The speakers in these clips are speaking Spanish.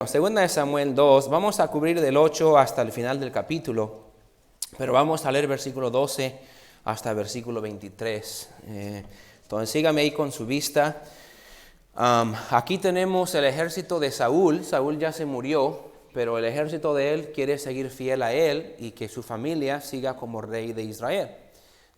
Segunda de Samuel 2, vamos a cubrir del 8 hasta el final del capítulo, pero vamos a leer versículo 12 hasta versículo 23. Entonces sígame ahí con su vista. Aquí tenemos el ejército de Saúl. Saúl ya se murió, pero el ejército de él quiere seguir fiel a él y que su familia siga como rey de Israel.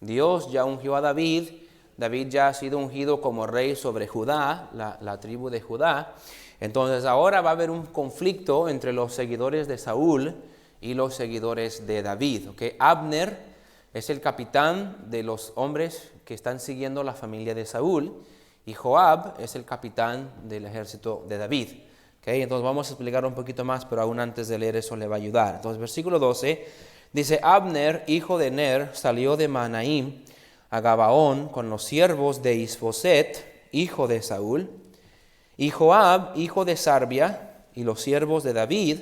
Dios ya ungió a David. David ya ha sido ungido como rey sobre Judá, la tribu de Judá. Entonces ahora va a haber un conflicto entre los seguidores de Saúl y los seguidores de David. ¿Okay? Abner es el capitán de los hombres que están siguiendo la familia de Saúl y Joab es el capitán del ejército de David. ¿Okay? Entonces vamos a explicar un poquito más, pero aún antes de leer eso le va a ayudar. Entonces versículo 12 dice: Abner, hijo de Ner, salió de Mahanaim a Gabaón con los siervos de Isboset, hijo de Saúl. Y Joab, hijo de Sarbia, y los siervos de David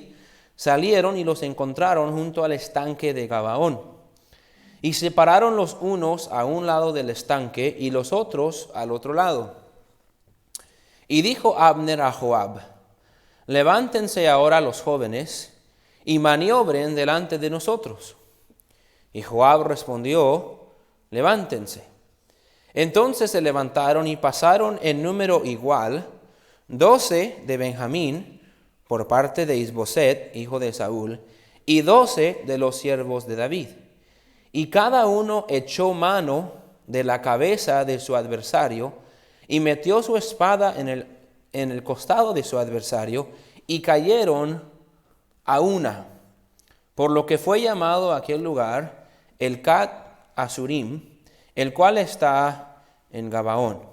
salieron y los encontraron junto al estanque de Gabaón. Y se pararon los unos a un lado del estanque y los otros al otro lado. Y dijo Abner a Joab: levántense ahora los jóvenes y maniobren delante de nosotros. Y Joab respondió: levántense. Entonces se levantaron y pasaron en número igual 12 de Benjamín, por parte de Isboset, hijo de Saúl, y 12 de los siervos de David. Y cada uno echó mano de la cabeza de su adversario, y metió su espada en el costado de su adversario, y cayeron a una, por lo que fue llamado aquel lugar el Cat Asurim, el cual está en Gabaón.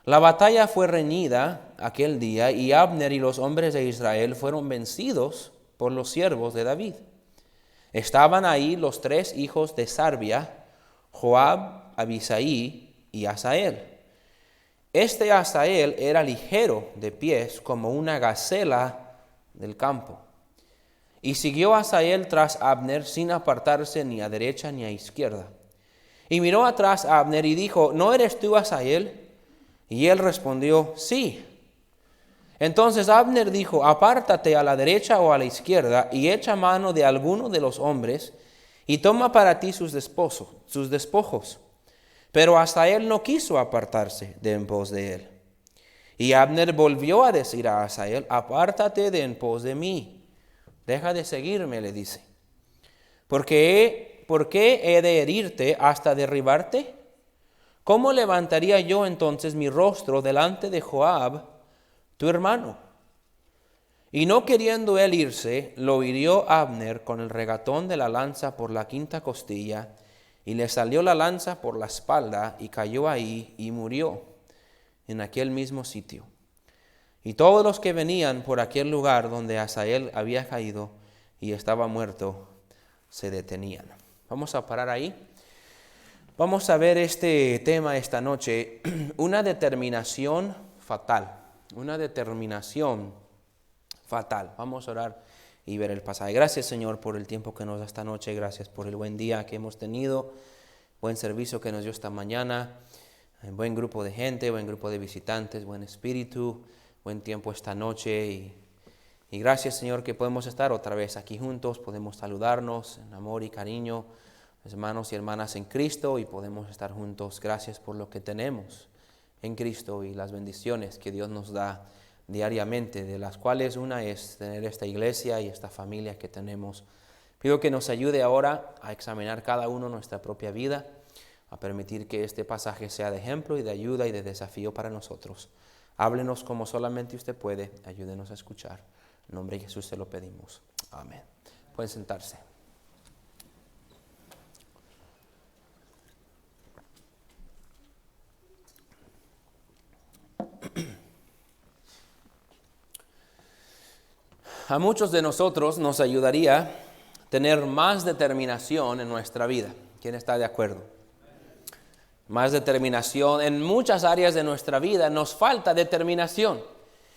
La batalla fue reñida aquel día, y Abner y los hombres de Israel fueron vencidos por los siervos de David. Estaban ahí los tres hijos de Sarbia, Joab, Abisaí y Asael. Este Asael era ligero de pies como una gacela del campo. Y siguió Asael tras Abner sin apartarse ni a derecha ni a izquierda. Y miró atrás a Abner y dijo: ¿no eres tú Asael? Y él respondió: sí. Entonces Abner dijo: apártate a la derecha o a la izquierda y echa mano de alguno de los hombres y toma para ti sus despojos. Pero Asael no quiso apartarse de en pos de él. Y Abner volvió a decir a Asael: apártate de en pos de mí. Deja de seguirme, le dice. ¿Por qué he de herirte hasta derribarte? ¿Cómo levantaría yo entonces mi rostro delante de Joab, tu hermano? Y no queriendo él irse, lo hirió Abner con el regatón de la lanza por la quinta costilla, y le salió la lanza por la espalda, y cayó ahí, y murió en aquel mismo sitio. Y todos los que venían por aquel lugar donde Asael había caído y estaba muerto, se detenían. Vamos a parar ahí. Vamos a ver este tema esta noche, una determinación fatal. Una determinación fatal. Vamos a orar y ver el pasaje. Gracias, Señor, por el tiempo que nos da esta noche. Gracias por el buen día que hemos tenido, buen servicio que nos dio esta mañana, buen grupo de gente, buen grupo de visitantes, buen espíritu, buen tiempo esta noche. Y gracias, Señor, que podemos estar otra vez aquí juntos, podemos saludarnos en amor y cariño, hermanos y hermanas en Cristo, y podemos estar juntos. Gracias por lo que tenemos en Cristo y las bendiciones que Dios nos da diariamente, de las cuales una es tener esta iglesia y esta familia que tenemos. Pido que nos ayude ahora a examinar cada uno nuestra propia vida, a permitir que este pasaje sea de ejemplo y de ayuda y de desafío para nosotros. Háblenos como solamente usted puede, ayúdenos a escuchar. En nombre de Jesús se lo pedimos. Amén. Pueden sentarse. A muchos de nosotros nos ayudaría tener más determinación en nuestra vida. ¿Quién está de acuerdo? Más determinación. En muchas áreas de nuestra vida nos falta determinación.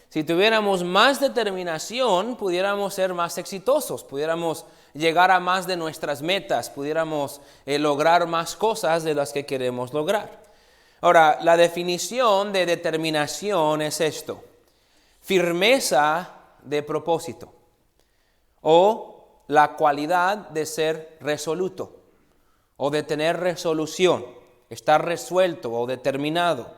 Si tuviéramos más determinación, pudiéramos ser más exitosos, pudiéramos llegar a más de nuestras metas, pudiéramos lograr más cosas de las que queremos lograr. Ahora, la definición de determinación es esto: firmeza de propósito o la cualidad de ser resoluto o de tener resolución, estar resuelto o determinado,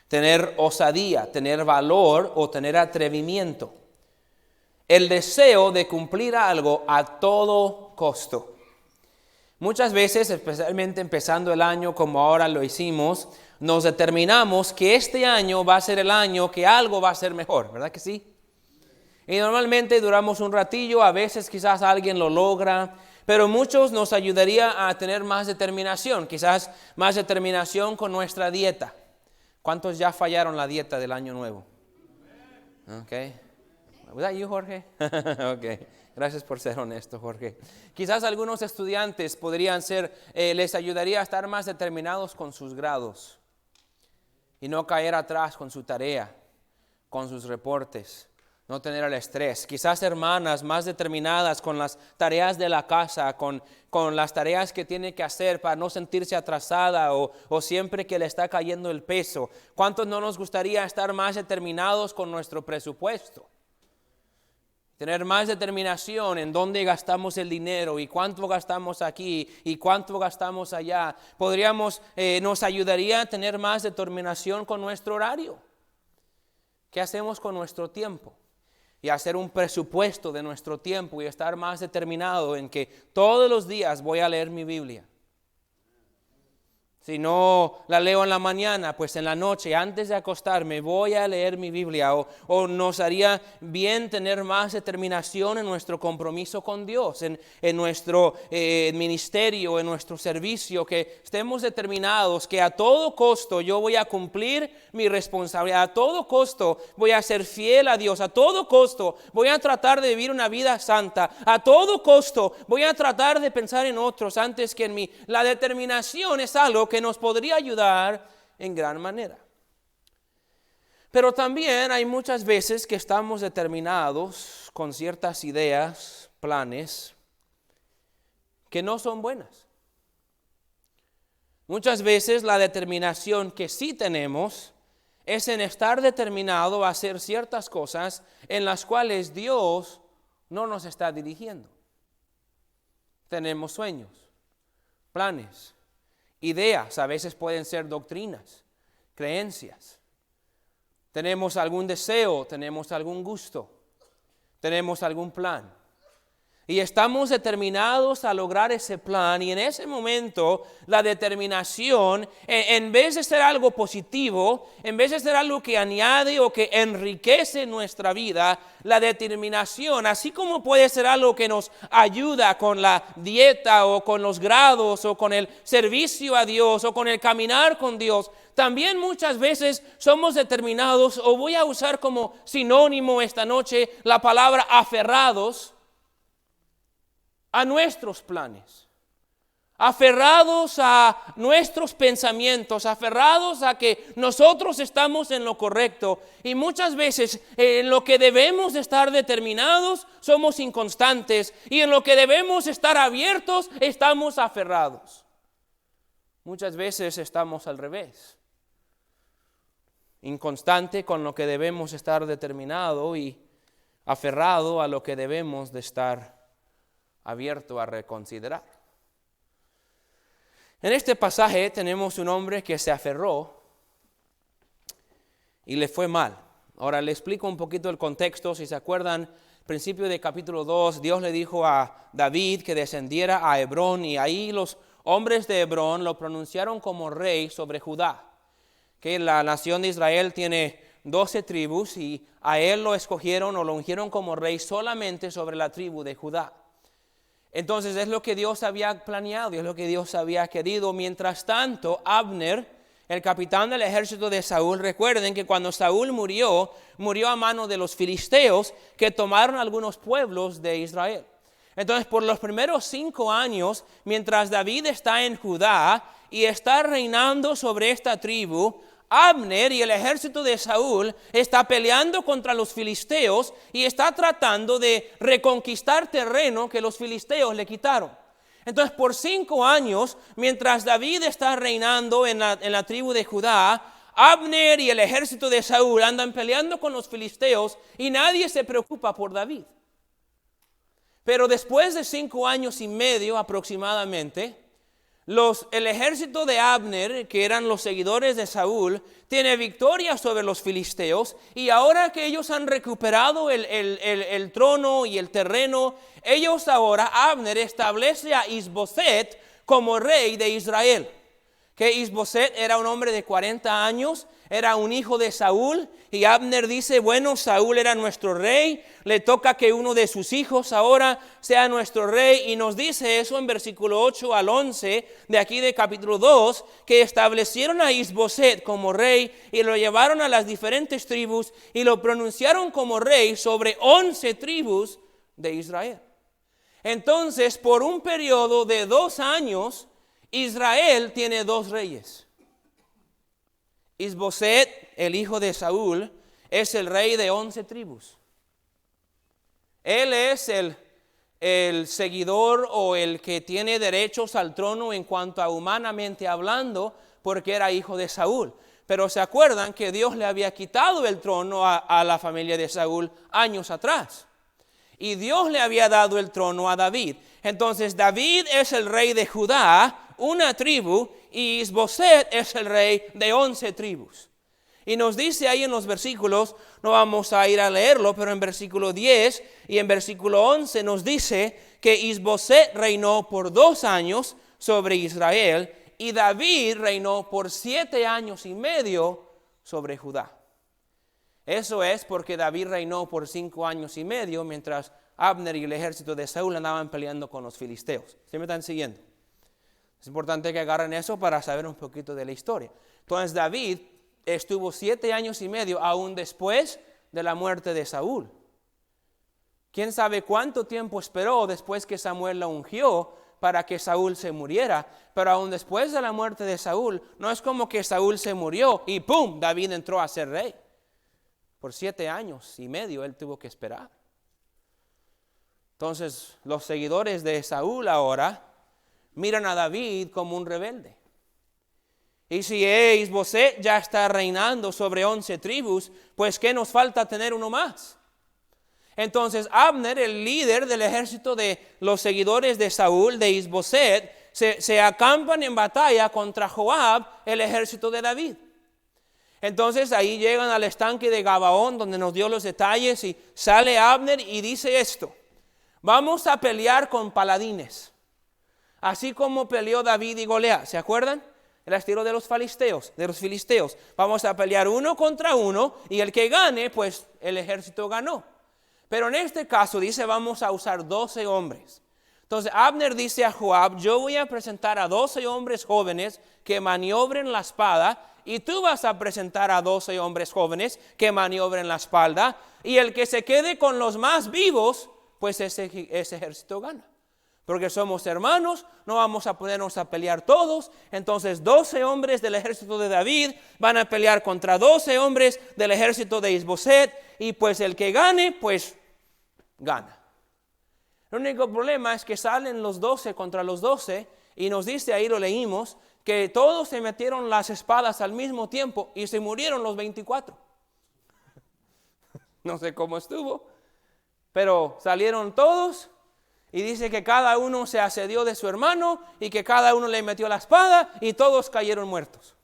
tener osadía, tener valor o tener atrevimiento. El deseo de cumplir algo a todo costo. Muchas veces, especialmente empezando el año como ahora lo hicimos, nos determinamos que este año va a ser el año que algo va a ser mejor, ¿verdad que sí? Y normalmente duramos un ratillo, a veces quizás alguien lo logra, pero muchos nos ayudaría a tener más determinación, quizás más determinación con nuestra dieta. ¿Cuántos ya fallaron la dieta del año nuevo? Okay. ¿Was that you, Jorge? Okay. Gracias por ser honesto, Jorge. Quizás algunos estudiantes podrían ser, les ayudaría a estar más determinados con sus grados y no caer atrás con su tarea, con sus reportes. No tener el estrés. Quizás hermanas más determinadas con las tareas de la casa, con las tareas que tiene que hacer para no sentirse atrasada o siempre que le está cayendo el peso. ¿Cuántos no nos gustaría estar más determinados con nuestro presupuesto? Tener más determinación en dónde gastamos el dinero y cuánto gastamos aquí y cuánto gastamos allá. Nos ayudaría a tener más determinación con nuestro horario. ¿Qué hacemos con nuestro tiempo? Y hacer un presupuesto de nuestro tiempo y estar más determinado en que todos los días voy a leer mi Biblia. Si no la leo en la mañana, pues en la noche, antes de acostarme, voy a leer mi Biblia. O nos haría bien tener más determinación en nuestro compromiso con Dios, en nuestro ministerio, en nuestro servicio, que estemos determinados que a todo costo yo voy a cumplir mi responsabilidad, a todo costo voy a ser fiel a Dios, a todo costo voy a tratar de vivir una vida santa, a todo costo voy a tratar de pensar en otros antes que en mí. La determinación es algo que nos podría ayudar en gran manera. Pero también hay muchas veces que estamos determinados con ciertas ideas, planes, que no son buenas. Muchas veces la determinación que sí tenemos es en estar determinado a hacer ciertas cosas en las cuales Dios no nos está dirigiendo. Tenemos sueños, planes, ideas, a veces pueden ser doctrinas, creencias. Tenemos algún deseo, tenemos algún gusto, tenemos algún plan. Y estamos determinados a lograr ese plan y en ese momento la determinación, en vez de ser algo positivo, en vez de ser algo que añade o que enriquece nuestra vida, la determinación, así como puede ser algo que nos ayuda con la dieta o con los grados o con el servicio a Dios o con el caminar con Dios, también muchas veces somos determinados, o voy a usar como sinónimo esta noche la palabra aferrados, a nuestros planes, aferrados a nuestros pensamientos, aferrados a que nosotros estamos en lo correcto. Y muchas veces en lo que debemos estar determinados somos inconstantes y en lo que debemos estar abiertos estamos aferrados. Muchas veces estamos al revés, inconstante con lo que debemos estar determinado y aferrado a lo que debemos de estar abierto a reconsiderar. En este pasaje tenemos un hombre que se aferró y le fue mal. Ahora le explico un poquito el contexto. Si se acuerdan, al principio de capítulo 2, Dios le dijo a David que descendiera a Hebrón y ahí los hombres de Hebrón lo pronunciaron como rey sobre Judá. Que la nación de Israel tiene 12 tribus y a él lo escogieron o lo ungieron como rey solamente sobre la tribu de Judá. Entonces es lo que Dios había planeado y es lo que Dios había querido. Mientras tanto, Abner, el capitán del ejército de Saúl, recuerden que cuando Saúl murió a mano de los filisteos que tomaron algunos pueblos de Israel. Entonces por los primeros 5 años, mientras David está en Judá y está reinando sobre esta tribu, Abner y el ejército de Saúl está peleando contra los filisteos y está tratando de reconquistar terreno que los filisteos le quitaron. Entonces por 5 años, mientras David está reinando en la tribu de Judá, Abner y el ejército de Saúl andan peleando con los filisteos y nadie se preocupa por David. Pero después de 5 años y medio aproximadamente, el ejército de Abner, que eran los seguidores de Saúl, tiene victoria sobre los filisteos, y ahora que ellos han recuperado el trono y el terreno, ellos ahora, Abner establece a Isboset como rey de Israel. Que Isboset era un hombre de 40 años, era un hijo de Saúl, y Abner dice, bueno, Saúl era nuestro rey, le toca que uno de sus hijos ahora sea nuestro rey, y nos dice eso en versículo 8 al 11 de aquí de capítulo 2, que establecieron a Isboset como rey y lo llevaron a las diferentes tribus y lo pronunciaron como rey sobre 11 tribus de Israel. Entonces, por un periodo de 2 años, Israel tiene 2 reyes. Isboset, el hijo de Saúl, es el rey de 11 tribus. Él es el seguidor o el que tiene derechos al trono en cuanto a humanamente hablando, porque era hijo de Saúl. Pero se acuerdan que Dios le había quitado el trono a la familia de Saúl años atrás. Y Dios le había dado el trono a David. Entonces David es el rey de Judá, una tribu, y Isboset es el rey de 11 tribus. Y nos dice ahí en los versículos, no vamos a ir a leerlo, pero en versículo 10 y en versículo 11 nos dice que Isboset reinó por 2 años sobre Israel y David reinó por 7 años y medio sobre Judá. Eso es porque David reinó por 5 años y medio mientras Abner y el ejército de Saúl andaban peleando con los filisteos. ¿Sí me están siguiendo? Es importante que agarren eso para saber un poquito de la historia. Entonces David estuvo 7 años y medio aún después de la muerte de Saúl. ¿Quién sabe cuánto tiempo esperó después que Samuel lo ungió para que Saúl se muriera? Pero aún después de la muerte de Saúl, no es como que Saúl se murió y ¡pum! David entró a ser rey. Por 7 años y medio él tuvo que esperar. Entonces los seguidores de Saúl ahora miran a David como un rebelde. Y si Isboset ya está reinando sobre 11 tribus, pues ¿qué nos falta tener uno más? Entonces Abner, el líder del ejército de los seguidores de Saúl, de Isboset, se acampan en batalla contra Joab, el ejército de David. Entonces ahí llegan al estanque de Gabaón, donde nos dio los detalles, y sale Abner y dice esto: vamos a pelear con paladines, así como peleó David y Goliat. ¿Se acuerdan? El estilo de los filisteos. Vamos a pelear uno contra uno y el que gane, pues el ejército ganó. Pero en este caso dice, vamos a usar 12 hombres. Entonces Abner dice a Joab, yo voy a presentar a 12 hombres jóvenes que maniobren la espada, y tú vas a presentar a 12 hombres jóvenes que maniobren la espada, y el que se quede con los más vivos, pues ese ejército gana. Porque somos hermanos, no vamos a ponernos a pelear todos. Entonces 12 hombres del ejército de David van a pelear contra 12 hombres del ejército de Isboset, y pues el que gane, pues gana. El único problema es que salen los 12 contra los 12, y nos dice, ahí lo leímos, que todos se metieron las espadas al mismo tiempo y se murieron los 24. No sé cómo estuvo, pero salieron todos. Y dice que cada uno se asedió de su hermano y que cada uno le metió la espada y todos cayeron muertos.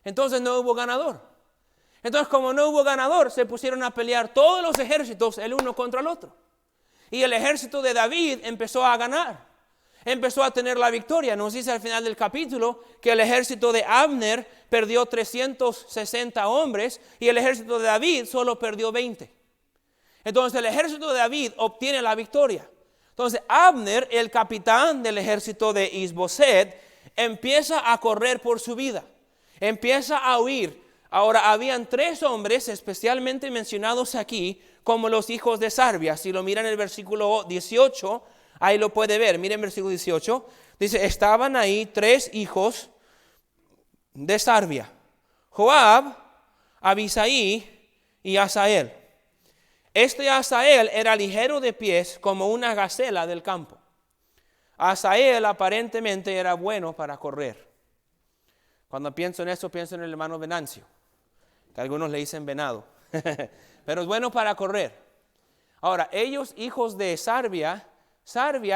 Entonces no hubo ganador. Entonces como no hubo ganador, se pusieron a pelear todos los ejércitos el uno contra el otro. Y el ejército de David empezó a ganar. Empezó a tener la victoria. Nos dice al final del capítulo que el ejército de Abner perdió 360 hombres y el ejército de David solo perdió 20. Entonces el ejército de David obtiene la victoria. Entonces Abner, el capitán del ejército de Isboset, empieza a correr por su vida, empieza a huir. Ahora habían 3 hombres especialmente mencionados aquí como los hijos de Sarbia. Si lo miran en el versículo 18, ahí lo puede ver. Miren el versículo 18, dice, estaban ahí 3 hijos de Sarbia: Joab, Abisai y Asael. Este Asael era ligero de pies como una gacela del campo. Asael aparentemente era bueno para correr. Cuando pienso en eso, pienso en el hermano Venancio. que algunos le dicen venado, pero es bueno para correr. Ahora, ellos, hijos de Sarvia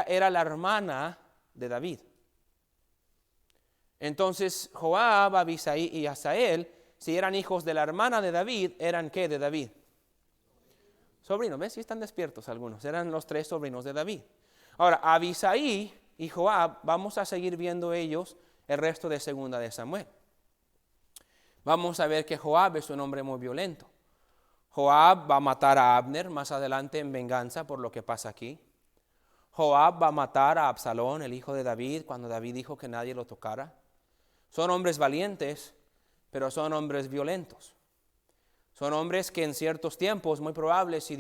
era la hermana de David. Entonces, Joab, Abisai y Asael, si eran hijos de la hermana de David, ¿eran qué de David? Sobrinos, ¿ves? Si están despiertos algunos. Eran los 3 sobrinos de David. Ahora, Abisai y Joab, vamos a seguir viendo ellos el resto de segunda de Samuel. Vamos a ver que Joab es un hombre muy violento. Joab va a matar a Abner más adelante en venganza por lo que pasa aquí. Joab va a matar a Absalón, el hijo de David, cuando David dijo que nadie lo tocara. Son hombres valientes, pero son hombres violentos. Son hombres que en ciertos tiempos, muy probable, si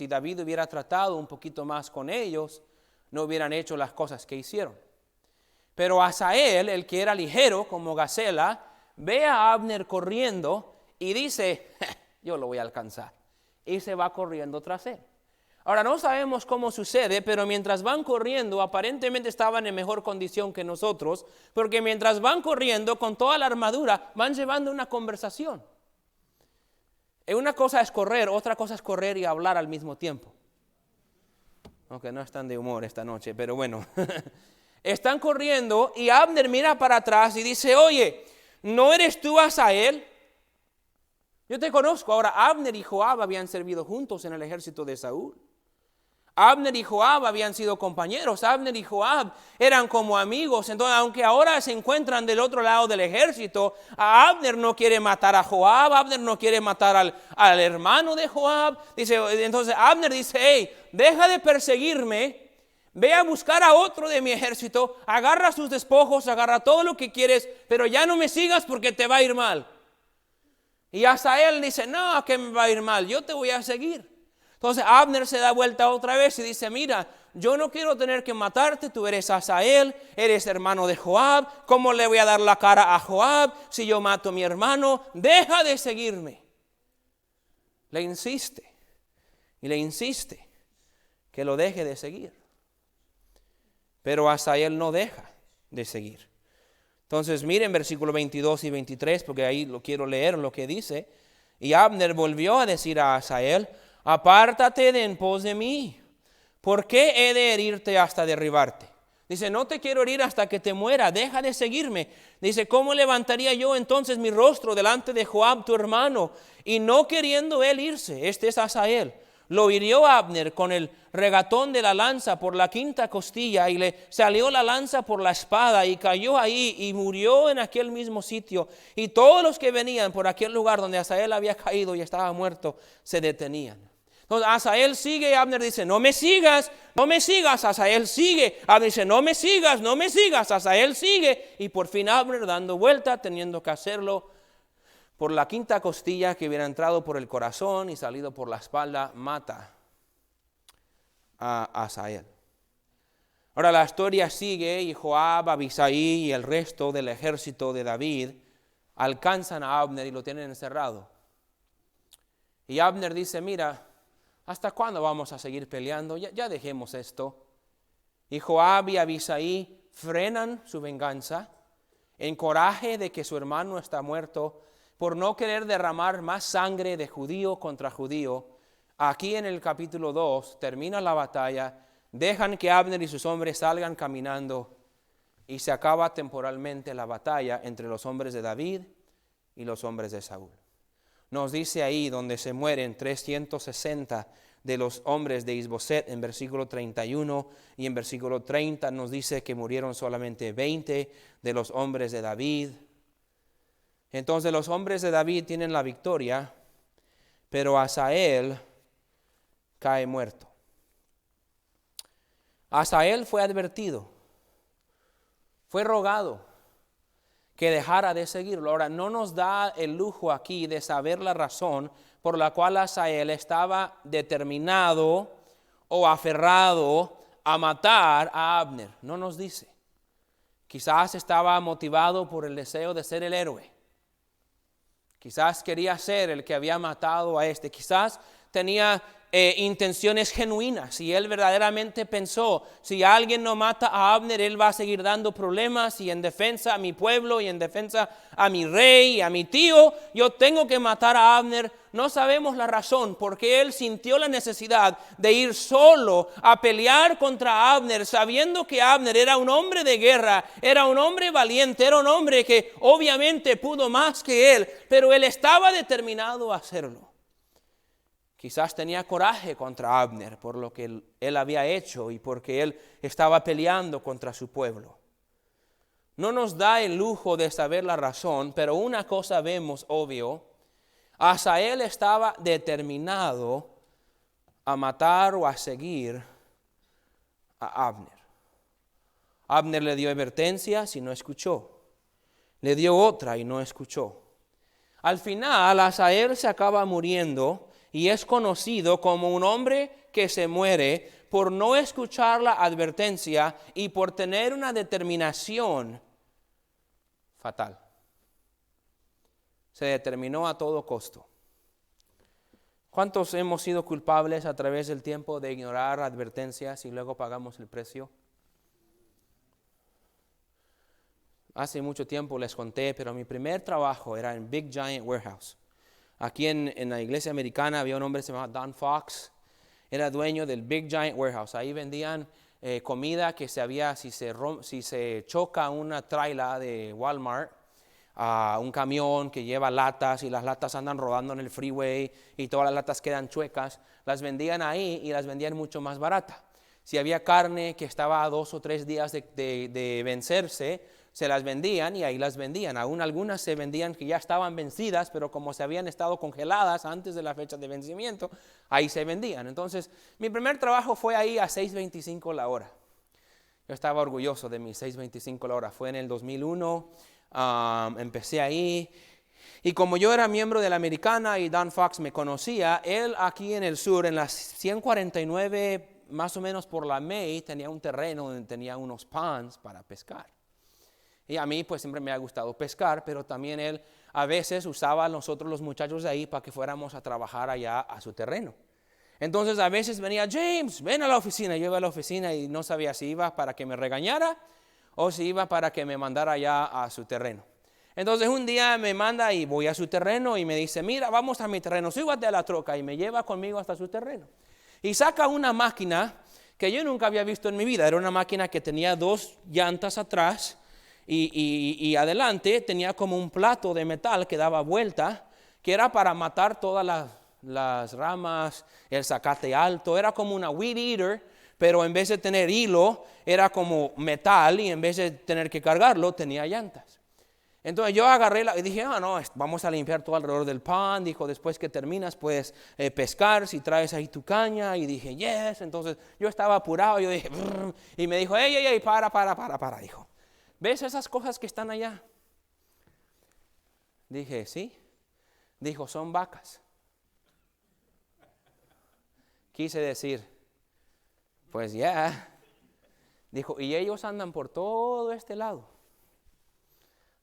David hubiera tratado un poquito más con ellos, no hubieran hecho las cosas que hicieron. Pero Asael, el que era ligero como gacela, ve a Abner corriendo y dice, yo lo voy a alcanzar. Y se va corriendo tras él. Ahora no sabemos cómo sucede, pero mientras van corriendo, aparentemente estaban en mejor condición que nosotros, porque mientras van corriendo con toda la armadura, van llevando una conversación. Una cosa es correr, otra cosa es correr y hablar al mismo tiempo. Aunque no están de humor esta noche, pero bueno. Están corriendo y Abner mira para atrás y dice, oye, ¿no eres tú Asael? Yo te conozco. Ahora, Abner y Joab habían servido juntos en el ejército de Saúl. Abner y Joab habían sido compañeros. Abner y Joab eran como amigos. Entonces, aunque ahora se encuentran del otro lado del ejército, Abner no quiere matar a Joab. Abner no quiere matar al hermano de Joab. Entonces Abner dice, hey, deja de perseguirme. Ve a buscar a otro de mi ejército. Agarra sus despojos, agarra todo lo que quieres, pero ya no me sigas porque te va a ir mal. Y Asael dice, no, que me va a ir mal, yo te voy a seguir. Entonces Abner se da vuelta otra vez y dice, mira, yo no quiero tener que matarte, tú eres Asael, eres hermano de Joab, ¿cómo le voy a dar la cara a Joab si yo mato a mi hermano? Deja de seguirme. Le insiste que lo deje de seguir. Pero Asael no deja de seguir. Entonces miren versículos 22 y 23, porque ahí lo quiero leer lo que dice. Y Abner volvió a decir a Asael, apártate de en pos de mí, ¿por qué he de herirte hasta derribarte? Dice, no te quiero herir hasta que te muera, deja de seguirme. Dice, ¿cómo levantaría yo entonces mi rostro delante de Joab tu hermano? Y no queriendo él irse, este es Asael, lo hirió Abner con el regatón de la lanza por la quinta costilla y le salió la lanza por la espada y cayó ahí y murió en aquel mismo sitio. Y todos los que venían por aquel lugar donde Asael había caído y estaba muerto, se detenían. Entonces Asael sigue y Abner dice, no me sigas, Asael sigue. Abner dice, no me sigas, Asael sigue. Y por fin Abner dando vuelta, teniendo que hacerlo por la quinta costilla que hubiera entrado por el corazón y salido por la espalda, mata a Asael. Ahora la historia sigue y Joab, Abisai y el resto del ejército de David alcanzan a Abner y lo tienen encerrado. Y Abner dice, mira, ¿hasta cuándo vamos a seguir peleando? Ya dejemos esto. Y Joab y Abisai frenan su venganza en coraje de que su hermano está muerto, por no querer derramar más sangre de judío contra judío. Aquí en el capítulo 2 termina la batalla, dejan que Abner y sus hombres salgan caminando y se acaba temporalmente la batalla entre los hombres de David y los hombres de Saúl. Nos dice ahí donde se mueren 360 de los hombres de Isboset en versículo 31 y en versículo 30 nos dice que murieron solamente 20 de los hombres de David. Entonces los hombres de David tienen la victoria, pero Asael cae muerto. Asael fue advertido, fue rogado que dejara de seguirlo. Ahora no nos da el lujo aquí de saber la razón por la cual Asael estaba determinado o aferrado a matar a Abner. No nos dice. Quizás estaba motivado por el deseo de ser el héroe. Quizás quería ser el que había matado a este. Quizás tenía intenciones genuinas. Si él verdaderamente pensó, si alguien no mata a Abner, él va a seguir dando problemas, y en defensa a mi pueblo y en defensa a mi rey y a mi tío, yo tengo que matar a Abner. No sabemos la razón porque él sintió la necesidad de ir solo a pelear contra Abner, sabiendo que Abner era un hombre de guerra, era un hombre valiente, era un hombre que obviamente pudo más que él, pero él estaba determinado a hacerlo. Quizás tenía coraje contra Abner por lo que él había hecho y porque él estaba peleando contra su pueblo. No nos da el lujo de saber la razón, pero una cosa vemos obvio: Asael estaba determinado a matar o a seguir a Abner. Abner le dio advertencias y no escuchó. Le dio otra y no escuchó. Al final, Asael se acaba muriendo y es conocido como un hombre que se muere por no escuchar la advertencia y por tener una determinación fatal. Se determinó a todo costo. ¿Cuántos hemos sido culpables a través del tiempo de ignorar advertencias y luego pagamos el precio? Hace mucho tiempo les conté, pero mi primer trabajo era en Big Giant Warehouse. Aquí en la iglesia americana había un hombre que se llamaba Don Fox. Era dueño del Big Giant Warehouse. Ahí vendían comida que si se choca una traila de Walmart, un camión que lleva latas y las latas andan rodando en el freeway y todas las latas quedan chuecas, las vendían ahí y las vendían mucho más barata. Si había carne que estaba a 2 o 3 días de vencerse, se las vendían y ahí las vendían. Aún algunas se vendían que ya estaban vencidas, pero como se habían estado congeladas antes de la fecha de vencimiento, ahí se vendían. Entonces, mi primer trabajo fue ahí a $6.25 la hora. Yo estaba orgulloso de mis $6.25 la hora. Fue en el 2001, empecé ahí. Y como yo era miembro de la Americana y Don Fox me conocía, él aquí en el sur, en las 149, más o menos por la May, tenía un terreno donde tenía unos ponds para pescar. Y a mí pues siempre me ha gustado pescar, pero también él a veces usaba a nosotros los muchachos de ahí para que fuéramos a trabajar allá a su terreno. Entonces a veces venía: James, ven a la oficina. Yo iba a la oficina y no sabía si iba para que me regañara o si iba para que me mandara allá a su terreno. Entonces un día me manda y voy a su terreno y me dice: mira, vamos a mi terreno, súbate a la troca, y me lleva conmigo hasta su terreno. Y saca una máquina que yo nunca había visto en mi vida. Era una máquina que tenía 2 llantas atrás y adelante tenía como un plato de metal que daba vuelta, que era para matar todas las ramas, el zacate alto. Era como una weed eater, pero en vez de tener hilo, era como metal, y en vez de tener que cargarlo, tenía llantas. Entonces yo agarré y dije: no, vamos a limpiar todo alrededor del pond. Dijo: después que terminas puedes pescar si traes ahí tu caña. Y dije: yes. Entonces yo estaba apurado, yo dije: brr, y me dijo: hey, para. Dijo: ¿ves esas cosas que están allá? Dije: sí. Dijo: son vacas. Quise decir: pues ya. Dijo: y ellos andan por todo este lado.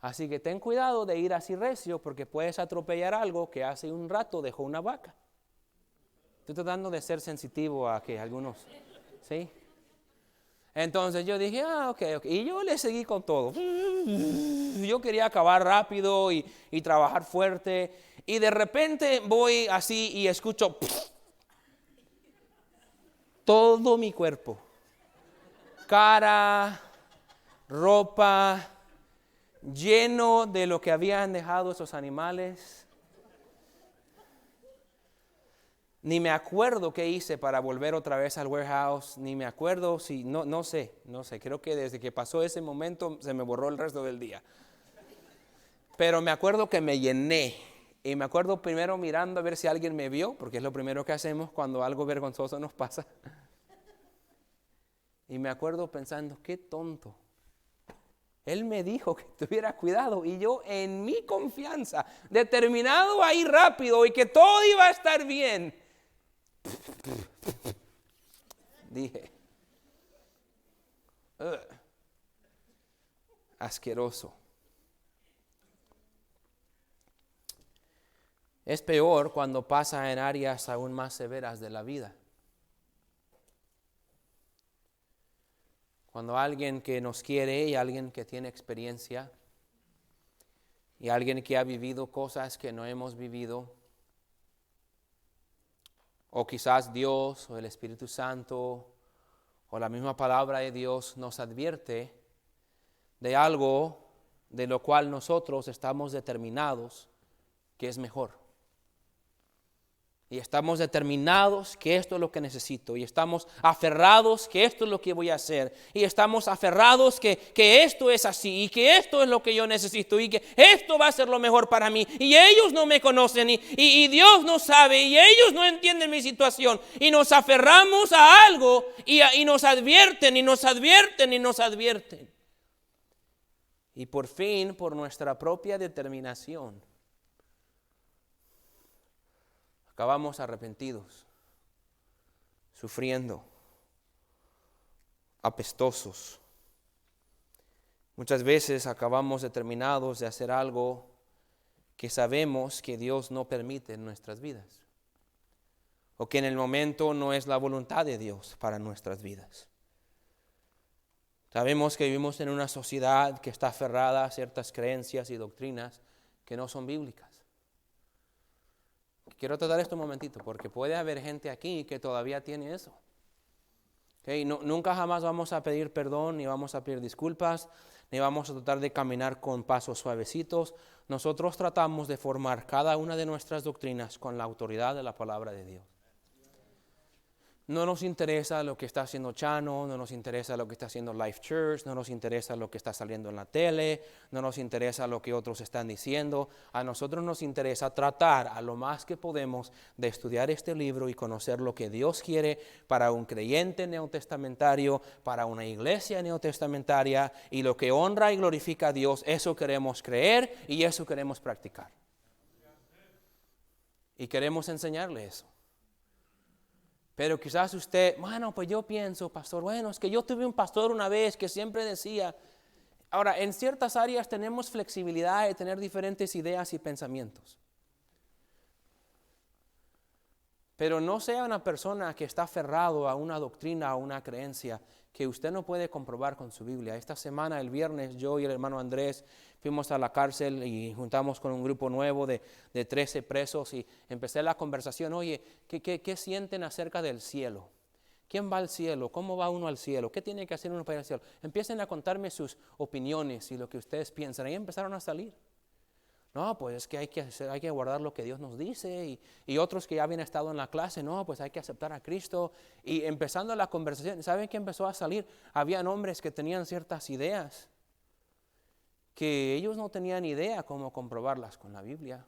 Así que ten cuidado de ir así recio, porque puedes atropellar algo que hace un rato dejó una vaca. Estoy tratando de ser sensitivo a que algunos, ¿sí? Entonces yo dije: ok. Y yo le seguí con todo. Yo quería acabar rápido y trabajar fuerte. Y de repente voy así y escucho todo mi cuerpo. Cara, ropa, lleno de lo que habían dejado esos animales. Ni me acuerdo qué hice para volver otra vez al warehouse, ni me acuerdo si, no sé, creo que desde que pasó ese momento se me borró el resto del día. Pero me acuerdo que me llené, y me acuerdo primero mirando a ver si alguien me vio, porque es lo primero que hacemos cuando algo vergonzoso nos pasa. Y me acuerdo pensando: qué tonto. Él me dijo que tuviera cuidado, y yo en mi confianza, determinado a ir rápido y que todo iba a estar bien, dije: asqueroso. Es peor cuando pasa en áreas aún más severas de la vida. Cuando alguien que nos quiere y alguien que tiene experiencia y alguien que ha vivido cosas que no hemos vivido, o quizás Dios o el Espíritu Santo o la misma palabra de Dios nos advierte de algo de lo cual nosotros estamos determinados que es mejor. Y estamos determinados que esto es lo que necesito. Y estamos aferrados que esto es lo que voy a hacer. Y estamos aferrados que esto es así. Y que esto es lo que yo necesito. Y que esto va a ser lo mejor para mí. Y ellos no me conocen. Y Dios no sabe. Y ellos no entienden mi situación. Y nos aferramos a algo. Y nos advierten. Y nos advierten. Y nos advierten. Y por fin, por nuestra propia determinación, acabamos arrepentidos, sufriendo, apestosos. Muchas veces acabamos determinados de hacer algo que sabemos que Dios no permite en nuestras vidas, o que en el momento no es la voluntad de Dios para nuestras vidas. Sabemos que vivimos en una sociedad que está aferrada a ciertas creencias y doctrinas que no son bíblicas. Quiero tratar esto un momentito, porque puede haber gente aquí que todavía tiene eso. Nunca jamás vamos a pedir perdón, ni vamos a pedir disculpas, ni vamos a tratar de caminar con pasos suavecitos. Nosotros tratamos de formar cada una de nuestras doctrinas con la autoridad de la palabra de Dios. No nos interesa lo que está haciendo Chano, no nos interesa lo que está haciendo Life Church, no nos interesa lo que está saliendo en la tele, no nos interesa lo que otros están diciendo. A nosotros nos interesa tratar a lo más que podemos de estudiar este libro y conocer lo que Dios quiere para un creyente neotestamentario, para una iglesia neotestamentaria, y lo que honra y glorifica a Dios, eso queremos creer y eso queremos practicar. Y queremos enseñarle eso. Pero quizás usted, bueno, pues yo pienso, pastor, bueno, es que yo tuve un pastor una vez que siempre decía. Ahora, en ciertas áreas tenemos flexibilidad de tener diferentes ideas y pensamientos. Pero no sea una persona que está aferrado a una doctrina o una creencia que usted no puede comprobar con su Biblia. Esta semana, el viernes, yo y el hermano Andrés fuimos a la cárcel y juntamos con un grupo nuevo de 13 presos y empecé la conversación. Oye, ¿qué sienten acerca del cielo? ¿Quién va al cielo? ¿Cómo va uno al cielo? ¿Qué tiene que hacer uno para ir al cielo? Empiecen a contarme sus opiniones y lo que ustedes piensan. Ahí empezaron a salir. No, pues es que hay que guardar lo que Dios nos dice. Y otros que ya habían estado en la clase, no, pues hay que aceptar a Cristo. Y empezando la conversación, ¿saben qué empezó a salir? Habían hombres que tenían ciertas ideas que ellos no tenían idea cómo comprobarlas con la Biblia.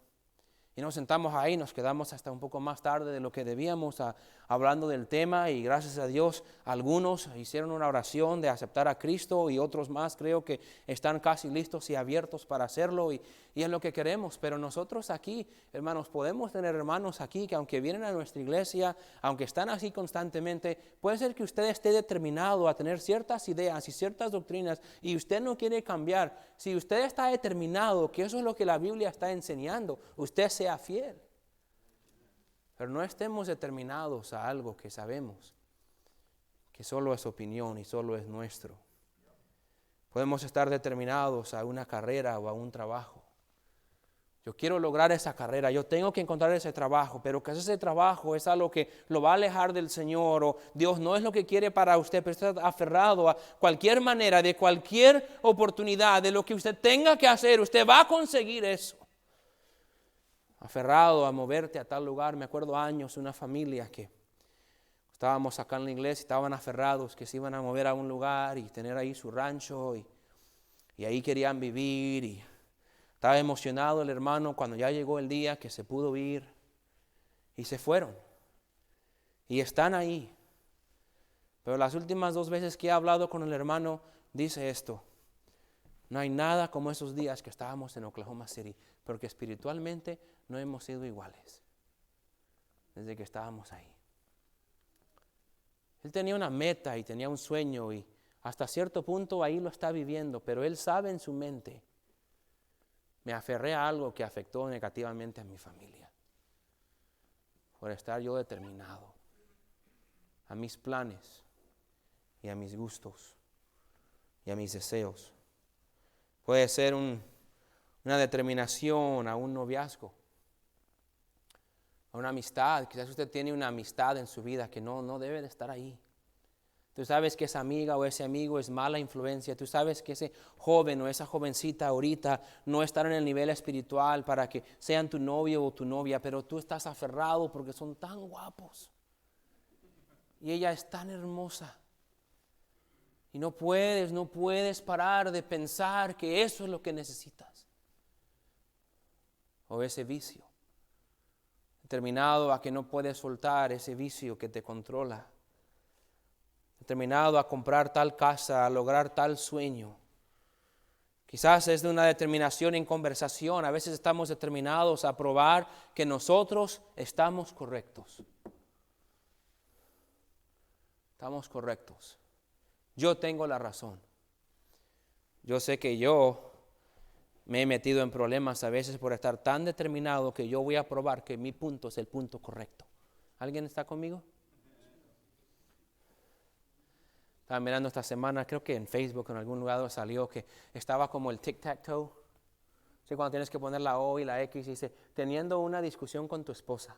Y nos sentamos ahí, nos quedamos hasta un poco más tarde de lo que debíamos hablando del tema, y gracias a Dios algunos hicieron una oración de aceptar a Cristo y otros más creo que están casi listos y abiertos para hacerlo y es lo que queremos. Pero nosotros aquí, hermanos, podemos tener hermanos aquí que aunque vienen a nuestra iglesia, aunque están así constantemente, puede ser que usted esté determinado a tener ciertas ideas y ciertas doctrinas y usted no quiere cambiar. Si usted está determinado que eso es lo que la Biblia está enseñando, usted sea fiel. Pero no estemos determinados a algo que sabemos que solo es opinión y solo es nuestro. Podemos estar determinados a una carrera o a un trabajo. Yo quiero lograr esa carrera, yo tengo que encontrar ese trabajo, pero que ese trabajo es algo que lo va a alejar del Señor, o Dios no es lo que quiere para usted, pero está aferrado a cualquier manera, de cualquier oportunidad, de lo que usted tenga que hacer, usted va a conseguir eso. Aferrado a moverte a tal lugar. Me acuerdo años, una familia que estábamos acá en la iglesia, estaban aferrados que se iban a mover a un lugar y tener ahí su rancho y ahí querían vivir, y estaba emocionado el hermano cuando ya llegó el día que se pudo ir y se fueron y están ahí. Pero las últimas 2 veces que he hablado con el hermano dice esto: no hay nada como esos días que estábamos en Oklahoma City, porque espiritualmente no hemos sido iguales desde que estábamos ahí. Él tenía una meta y tenía un sueño y hasta cierto punto ahí lo está viviendo, pero él sabe en su mente: me aferré a algo que afectó negativamente a mi familia. por estar yo determinado a mis planes y a mis gustos y a mis deseos. Puede ser una determinación a un noviazgo, a una amistad. Quizás usted tiene una amistad en su vida que no debe de estar ahí. Tú sabes que esa amiga o ese amigo es mala influencia. Tú sabes que ese joven o esa jovencita ahorita no están en el nivel espiritual para que sean tu novio o tu novia, pero tú estás aferrado porque son tan guapos. Y ella es tan hermosa. Y no puedes parar de pensar que eso es lo que necesitas. O ese vicio. Determinado a que no puedes soltar ese vicio que te controla. Determinado a comprar tal casa, a lograr tal sueño. Quizás es de una determinación en conversación. A veces estamos determinados a probar que nosotros estamos correctos. Estamos correctos. Yo tengo la razón. Yo sé que yo me he metido en problemas a veces por estar tan determinado que yo voy a probar que mi punto es el punto correcto. ¿Alguien está conmigo? Estaba mirando esta semana, creo que en Facebook en algún lugar salió que estaba como el tic-tac-toe. ¿Sí? Cuando tienes que poner la O y la X, dice, teniendo una discusión con tu esposa.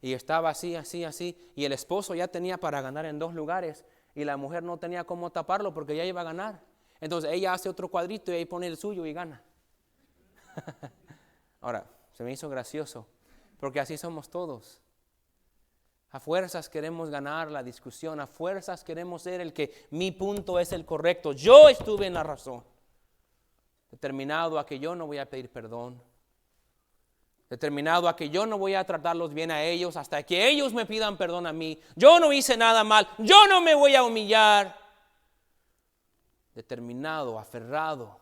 Y estaba así, y el esposo ya tenía para ganar en 2 lugares, y la mujer no tenía cómo taparlo porque ya iba a ganar. Entonces ella hace otro cuadrito y ahí pone el suyo y gana. Ahora, se me hizo gracioso, porque así somos todos. A fuerzas queremos ganar la discusión, a fuerzas queremos ser el que mi punto es el correcto. Yo estuve en la razón. Determinado a que yo no voy a pedir perdón. Determinado a que yo no voy a tratarlos bien a ellos hasta que ellos me pidan perdón a mí. Yo no hice nada mal, yo no me voy a humillar. Determinado, aferrado.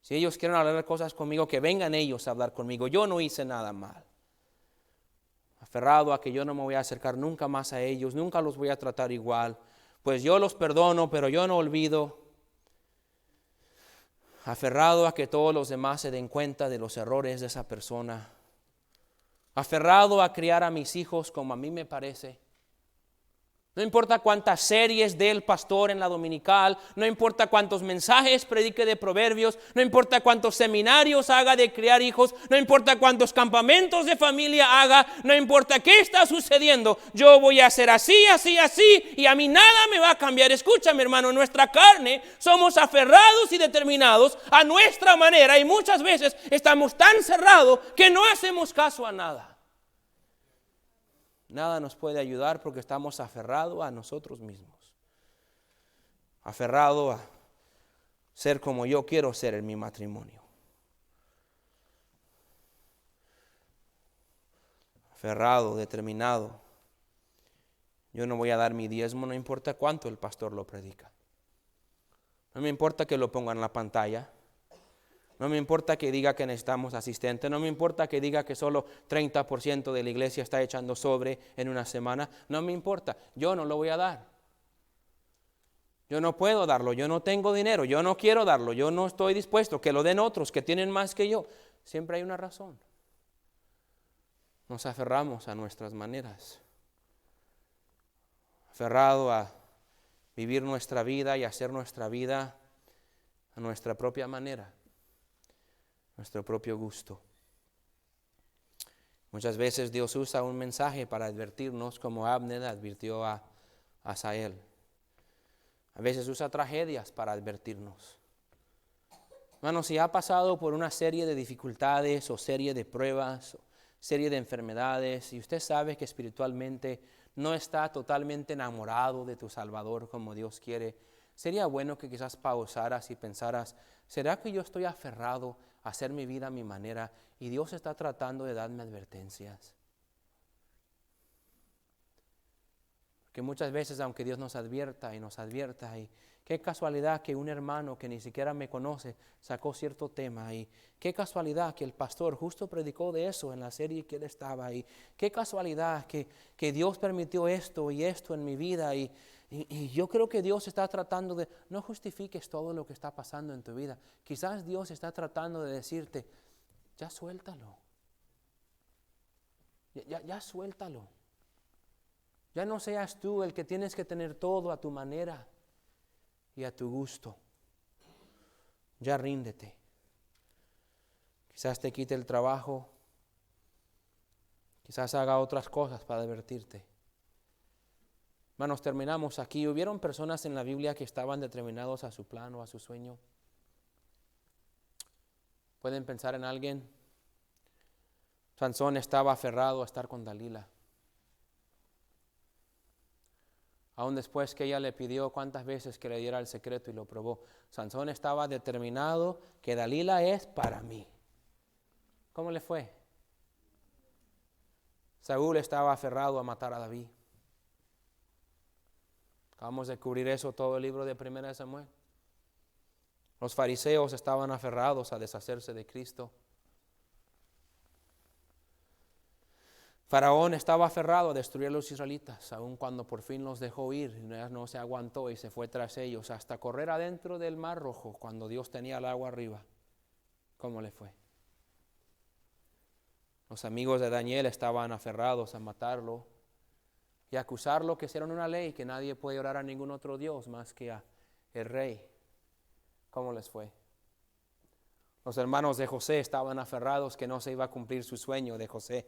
Si ellos quieren hablar cosas conmigo, que vengan ellos a hablar conmigo. Yo no hice nada mal. Aferrado a que yo no me voy a acercar nunca más a ellos, nunca los voy a tratar igual, pues yo los perdono, pero yo no olvido. Aferrado a que todos los demás se den cuenta de los errores de esa persona. Aferrado a criar a mis hijos como a mí me parece. No importa cuántas series dé el pastor en la dominical, no importa cuántos mensajes predique de proverbios, no importa cuántos seminarios haga de criar hijos, no importa cuántos campamentos de familia haga, no importa qué está sucediendo, yo voy a hacer así, y a mí nada me va a cambiar. Escúchame, hermano, nuestra carne somos aferrados y determinados a nuestra manera y muchas veces estamos tan cerrados que no hacemos caso a nada. Nada nos puede ayudar porque estamos aferrados a nosotros mismos. Aferrado a ser como yo quiero ser en mi matrimonio. Aferrado, determinado. Yo no voy a dar mi diezmo, no importa cuánto el pastor lo predica. No me importa que lo ponga en la pantalla. No me importa que diga que necesitamos asistente, no me importa que diga que solo 30% de la iglesia está echando sobre en una semana, no me importa, yo no lo voy a dar. Yo no puedo darlo, yo no tengo dinero, yo no quiero darlo, yo no estoy dispuesto, que lo den otros que tienen más que yo. Siempre hay una razón. Nos aferramos a nuestras maneras. Aferrado a vivir nuestra vida y hacer nuestra vida a nuestra propia manera. Nuestro propio gusto. Muchas veces Dios usa un mensaje para advertirnos, como Abner advirtió a Asael. A veces usa tragedias para advertirnos. Hermano, si ha pasado por una serie de dificultades o serie de pruebas, o serie de enfermedades, y usted sabe que espiritualmente no está totalmente enamorado de tu Salvador como Dios quiere, sería bueno que quizás pausaras y pensaras, ¿será que yo estoy aferrado a hacer mi vida a mi manera y Dios está tratando de darme advertencias? Porque muchas veces, aunque Dios nos advierta y qué casualidad que un hermano que ni siquiera me conoce sacó cierto tema, y qué casualidad que el pastor justo predicó de eso en la serie que él estaba, y qué casualidad que Dios permitió esto y esto en mi vida, y yo creo que Dios está tratando de, no justifiques todo lo que está pasando en tu vida. Quizás Dios está tratando de decirte, ya suéltalo. Ya suéltalo. Ya no seas tú el que tienes que tener todo a tu manera y a tu gusto. Ya ríndete. Quizás te quite el trabajo. Quizás haga otras cosas para divertirte. Hermanos, terminamos aquí. ¿Hubieron personas en la Biblia que estaban determinados a su plan o a su sueño? ¿Pueden pensar en alguien? Sansón estaba aferrado a estar con Dalila. Aún después que ella le pidió cuántas veces que le diera el secreto y lo probó. Sansón estaba determinado que Dalila es para mí. ¿Cómo le fue? Saúl estaba aferrado a matar a David. Acabamos de cubrir eso todo el libro de 1 Samuel. Los fariseos estaban aferrados a deshacerse de Cristo. Faraón estaba aferrado a destruir a los israelitas, aun cuando por fin los dejó ir, no se aguantó y se fue tras ellos hasta correr adentro del Mar Rojo cuando Dios tenía el agua arriba. ¿Cómo le fue? Los amigos de Daniel estaban aferrados a matarlo y acusarlo que hicieron una ley que nadie puede orar a ningún otro Dios más que a el rey. ¿Cómo les fue? Los hermanos de José estaban aferrados que no se iba a cumplir su sueño de José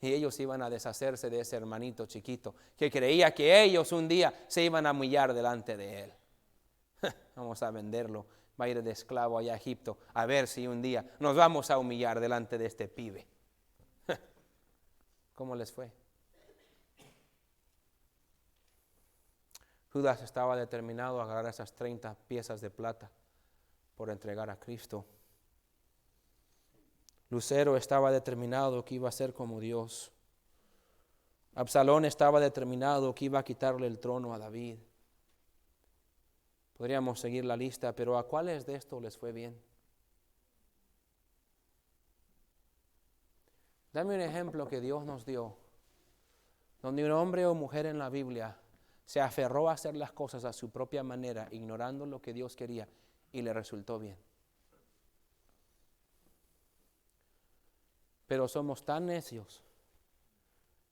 y ellos iban a deshacerse de ese hermanito chiquito que creía que ellos un día se iban a humillar delante de él. Vamos a venderlo, va a ir de esclavo allá a Egipto a ver si un día nos vamos a humillar delante de este pibe. ¿Cómo les fue? Judas estaba determinado a agarrar esas 30 piezas de plata por entregar a Cristo. Lucero estaba determinado que iba a ser como Dios. Absalón estaba determinado que iba a quitarle el trono a David. Podríamos seguir la lista, pero ¿a cuáles de estos les fue bien? Dame un ejemplo que Dios nos dio, donde un hombre o mujer en la Biblia se aferró a hacer las cosas a su propia manera, ignorando lo que Dios quería, y le resultó bien. Pero somos tan necios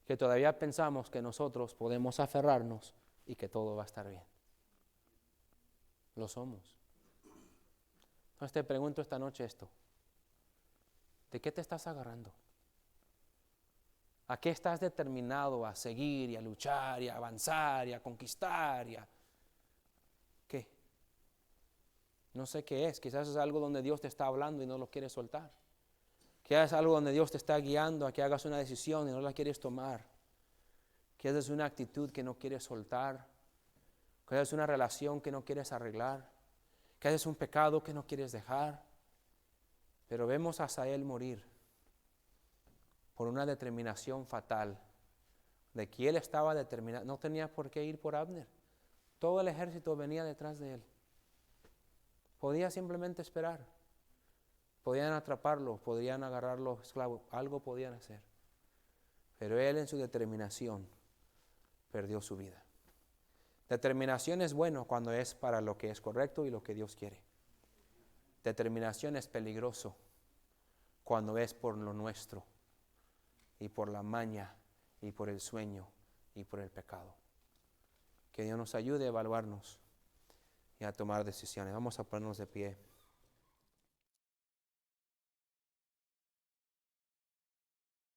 que todavía pensamos que nosotros podemos aferrarnos y que todo va a estar bien. Lo somos. Entonces te pregunto esta noche esto. ¿De qué te estás agarrando? ¿A qué estás determinado a seguir y a luchar y a avanzar y a conquistar? ¿Qué? No sé qué es. Quizás es algo donde Dios te está hablando y no lo quieres soltar. Quizás es algo donde Dios te está guiando a que hagas una decisión y no la quieres tomar. Quizás es una actitud que no quieres soltar. Quizás es una relación que no quieres arreglar. Quizás es un pecado que no quieres dejar. Pero vemos a Asael morir por una determinación fatal de que él estaba determinado. No tenía por qué ir por Abner. Todo el ejército venía detrás de él. Podía simplemente esperar. Podían atraparlo, podían agarrarlo esclavo, algo podían hacer. Pero él en su determinación perdió su vida. Determinación es bueno cuando es para lo que es correcto y lo que Dios quiere. Determinación es peligroso cuando es por lo nuestro y por la maña y por el sueño y por el pecado. Que Dios nos ayude a evaluarnos y a tomar decisiones. Vamos a ponernos de pie.